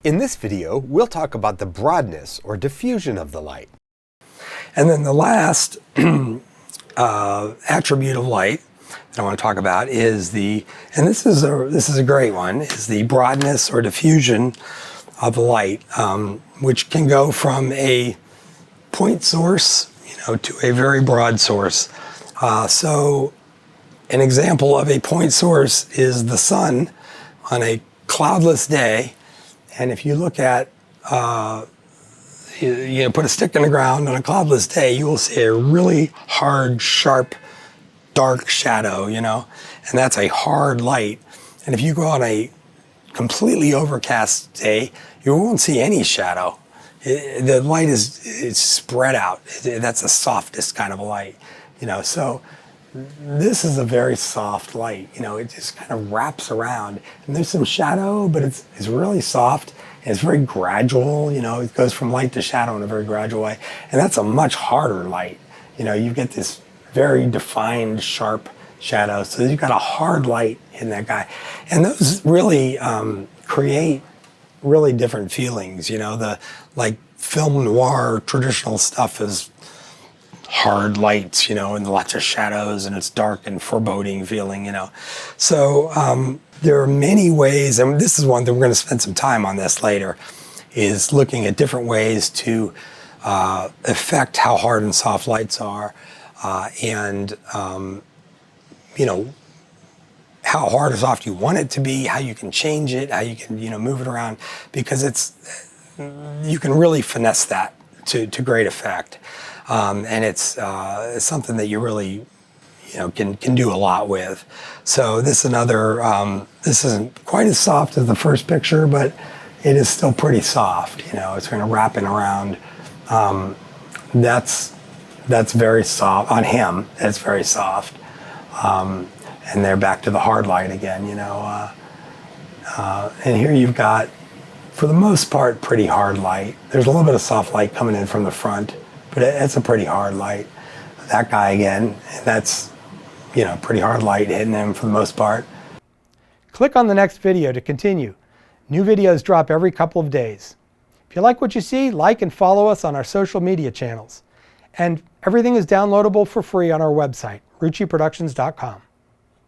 In this video, we'll talk about the broadness or diffusion of the light. And then the last attribute of light that I want to talk about is and this is a great one, is the broadness or diffusion of light, which can go from a point source, to a very broad source. So an example of a point source is the sun on a cloudless day. And if you look at, put a stick in the ground on a cloudless day, you will see a really hard, sharp, dark shadow, and that's a hard light. And if you go on a completely overcast day, you won't see any shadow. The light is spread out. That's the softest kind of a light, So this is a very soft light, it just kind of wraps around. And there's some shadow, but it's really soft. And it's very gradual, it goes from light to shadow in a very gradual way. And that's a much harder light. You get this very defined, sharp shadow. So you've got a hard light in that guy. And those really create really different feelings. The like film noir traditional stuff is hard lights, and lots of shadows, and it's dark and foreboding feeling, So there are many ways, and this is one that we're going to spend some time on this later, is looking at different ways to affect how hard and soft lights are, and how hard or soft you want it to be, how you can change it, how you can, move it around, because you can really finesse that to great effect. And it's something that you really, can do a lot with. So this is another, this isn't quite as soft as the first picture, but it is still pretty soft. It's kind of wrapping around. That's very soft on him. That's very soft. And they're back to the hard light again, and here you've got, for the most part, pretty hard light. There's a little bit of soft light coming in from the front, but it's a pretty hard light. That guy again, that's, pretty hard light hitting him for the most part. Click on the next video to continue. New videos drop every couple of days. If you like what you see, like and follow us on our social media channels. And everything is downloadable for free on our website, ruchiproductions.com.